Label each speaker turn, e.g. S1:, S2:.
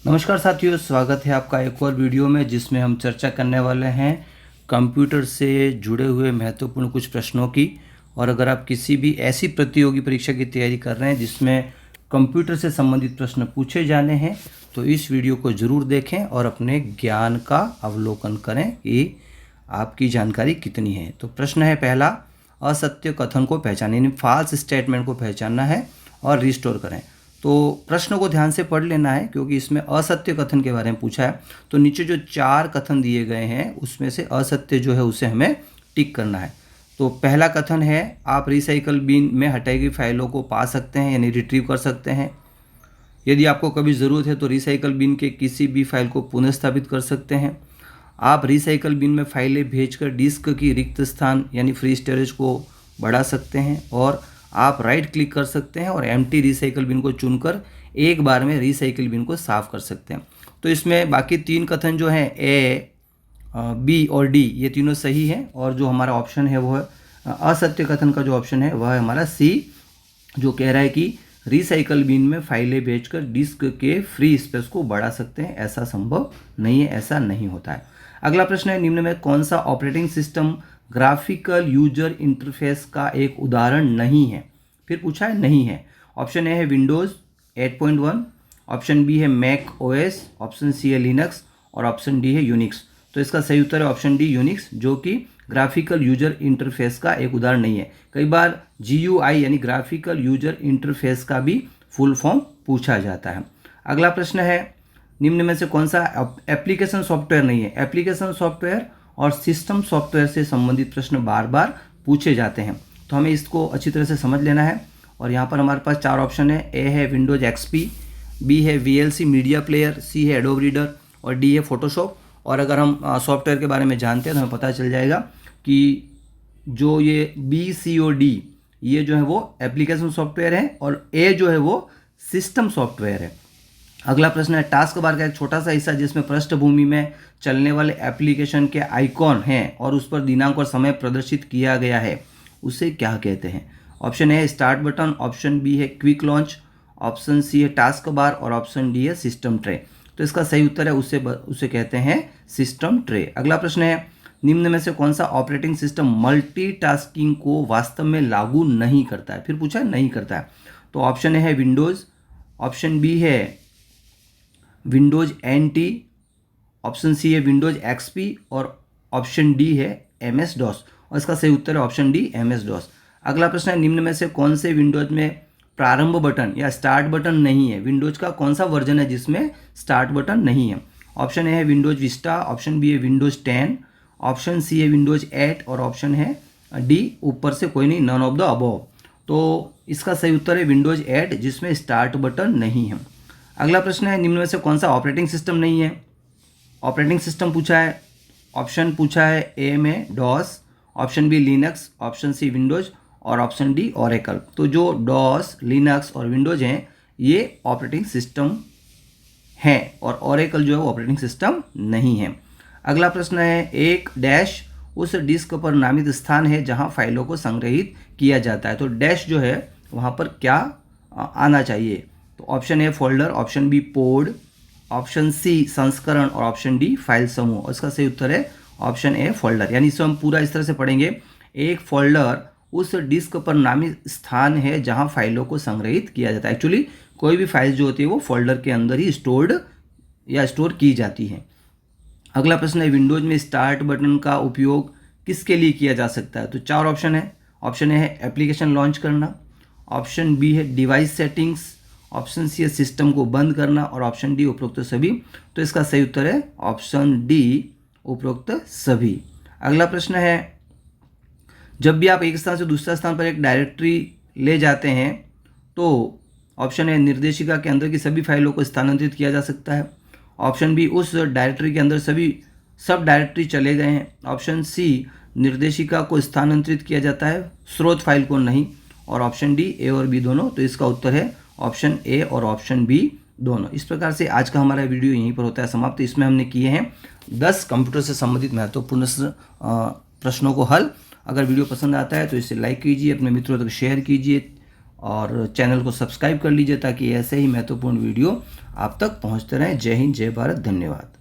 S1: नमस्कार साथियों, स्वागत है आपका एक और वीडियो में जिसमें हम चर्चा करने वाले हैं कंप्यूटर से जुड़े हुए महत्वपूर्ण कुछ प्रश्नों की। और अगर आप किसी भी ऐसी प्रतियोगी परीक्षा की तैयारी कर रहे हैं जिसमें कंप्यूटर से संबंधित प्रश्न पूछे जाने हैं तो इस वीडियो को ज़रूर देखें और अपने ज्ञान का अवलोकन करें कि आपकी जानकारी कितनी है। तो प्रश्न है पहला, असत्य कथन को पहचानें, यानी फॉल्स स्टेटमेंट को पहचानना है और रिस्टोर करें। तो प्रश्न को ध्यान से पढ़ लेना है क्योंकि इसमें असत्य कथन के बारे में पूछा है। तो नीचे जो 4 कथन दिए गए हैं उसमें से असत्य जो है उसे हमें टिक करना है। तो पहला कथन है, आप रिसाइकल बिन में हटाई गई फाइलों को पा सकते हैं, यानी रिट्रीव कर सकते हैं। यदि आपको कभी ज़रूरत है तो रिसाइकल बिन के किसी भी फाइल को पुनः स्थापित कर सकते हैं। आप रिसाइकल बिन में फाइलें भेजकर डिस्क की रिक्त स्थान यानी फ्री स्टोरेज को बढ़ा सकते हैं। और आप राइट क्लिक कर सकते हैं और एम्प्टी रिसाइकल बिन को चुनकर एक बार में रिसाइकल बिन को साफ कर सकते हैं। तो इसमें बाकी 3 कथन जो हैं ए, बी और डी ये तीनों सही हैं। और जो हमारा ऑप्शन है वो है असत्य कथन का जो ऑप्शन है वह है हमारा सी, जो कह रहा है कि रिसाइकल बिन में फाइलें भेजकर डिस्क के फ्री स्पेस को बढ़ा सकते हैं। ऐसा संभव नहीं है, ऐसा नहीं होता है। अगला प्रश्न है, निम्न में कौन सा operating system graphical user interface का एक उदाहरण नहीं है? फिर पूछा है नहीं है। ऑप्शन ए है विंडोज़ 8.1, ऑप्शन बी है मैक ओएस, ऑप्शन सी है लिनक्स और ऑप्शन डी है यूनिक्स। तो इसका सही उत्तर है ऑप्शन डी यूनिक्स, जो कि ग्राफिकल यूजर इंटरफेस का एक उदाहरण नहीं है। कई बार GUI यानी ग्राफिकल यूजर इंटरफेस का भी फुल फॉर्म पूछा जाता है। अगला प्रश्न है, निम्न में से कौन सा एप्लीकेशन सॉफ्टवेयर नहीं है? एप्लीकेशन सॉफ्टवेयर और सिस्टम सॉफ्टवेयर से संबंधित प्रश्न बार बार पूछे जाते हैं, तो हमें इसको अच्छी तरह से समझ लेना है। और यहाँ पर हमारे पास 4 ऑप्शन है। ए है विंडोज XP, बी है VLC मीडिया प्लेयर, सी है एडोब रीडर और डी है फोटोशॉप। और अगर हम सॉफ्टवेयर के बारे में जानते हैं तो हमें पता चल जाएगा कि जो ये बी, सी और डी ये जो है वो एप्लीकेशन सॉफ्टवेयर है और ए जो है वो सिस्टम सॉफ्टवेयर है। अगला प्रश्न है, टास्क बार का एक छोटा सा हिस्सा जिसमें पृष्ठभूमि में चलने वाले एप्लीकेशन के आइकॉन हैं और उस पर दिनांक और समय प्रदर्शित किया गया है, उसे क्या कहते हैं? ऑप्शन ए है स्टार्ट बटन, ऑप्शन बी है क्विक लॉन्च, ऑप्शन सी है टास्क बार और ऑप्शन डी है सिस्टम ट्रे। तो इसका सही उत्तर है उसे कहते हैं सिस्टम ट्रे। अगला प्रश्न है, निम्न में से कौन सा ऑपरेटिंग सिस्टम मल्टीटास्किंग को वास्तव में लागू नहीं करता है? फिर पूछा है नहीं करता है। तो ऑप्शन ए है विंडोज़, ऑप्शन बी है विंडोज NT, ऑप्शन सी है विंडोज XP और ऑप्शन डी है MS DOS। और इसका सही उत्तर है ऑप्शन डी MS DOS। अगला प्रश्न है, निम्न में से कौन से विंडोज में प्रारंभ बटन या स्टार्ट बटन नहीं है? विंडोज का कौन सा वर्जन है जिसमें स्टार्ट बटन नहीं है? ऑप्शन ए है विंडोज विस्टा, ऑप्शन बी है विंडोज 10, ऑप्शन सी है विंडोज 8 और ऑप्शन है डी ऊपर से कोई नहीं, नन ऑफ द अबव। तो इसका सही उत्तर है विंडोज 8 जिसमें स्टार्ट बटन नहीं है। अगला प्रश्न है, निम्न में से कौन सा ऑपरेटिंग सिस्टम नहीं है? ऑपरेटिंग सिस्टम पूछा है, ऑप्शन पूछा है ए में DOS, option B Linux, option C Windows और ऑप्शन डी ओरेकल। तो जो डॉस, लिनक्स और विंडोज हैं ये ऑपरेटिंग सिस्टम हैं और ओरेकल जो है वो ऑपरेटिंग सिस्टम नहीं है। अगला प्रश्न है, एक डैश उस डिस्क पर नामित स्थान है जहां फाइलों को संग्रहित किया जाता है। तो डैश जो है वहां पर क्या आना चाहिए? तो option A folder, option B pod, option C संस्करण और ऑप्शन डी फाइल समूह। और इसका सही उत्तर है ऑप्शन ए फोल्डर। यानी इसे हम पूरा इस तरह से पढ़ेंगे, एक फोल्डर उस डिस्क पर नामित स्थान है जहां फाइलों को संग्रहित किया जाता है। एक्चुअली कोई भी फाइल जो होती है वो फोल्डर के अंदर ही स्टोर की जाती है। अगला प्रश्न है, विंडोज में स्टार्ट बटन का उपयोग किसके लिए किया जा सकता है? तो 4 ऑप्शन है। ऑप्शन ए है एप्लीकेशन लॉन्च करना, ऑप्शन बी है डिवाइस सेटिंग्स, ऑप्शन सी है सिस्टम को बंद करना और ऑप्शन डी उपरोक्त सभी। तो इसका सही उत्तर है ऑप्शन डी उपरोक्त सभी। अगला प्रश्न है, जब भी आप एक स्थान से दूसरे स्थान पर एक डायरेक्टरी ले जाते हैं तो ऑप्शन ए निर्देशिका के अंदर की सभी फाइलों को स्थानांतरित किया जा सकता है, ऑप्शन बी उस डायरेक्टरी के अंदर सभी सब डायरेक्टरी चले गए हैं, ऑप्शन सी निर्देशिका को स्थानांतरित किया जाता है स्रोत फाइल को नहीं, और ऑप्शन डी ए और बी दोनों। तो इसका उत्तर है ऑप्शन ए और ऑप्शन बी दोनों। इस प्रकार से आज का हमारा वीडियो यहीं पर होता है समाप्त। इसमें हमने किए हैं 10 कंप्यूटर से संबंधित महत्वपूर्ण प्रश्नों को हल। अगर वीडियो पसंद आता है तो इसे लाइक कीजिए, अपने मित्रों तक शेयर कीजिए और चैनल को सब्सक्राइब कर लीजिए ताकि ऐसे ही महत्वपूर्ण वीडियो आप तक पहुंचते रहें। जय हिंद, जय भारत, धन्यवाद।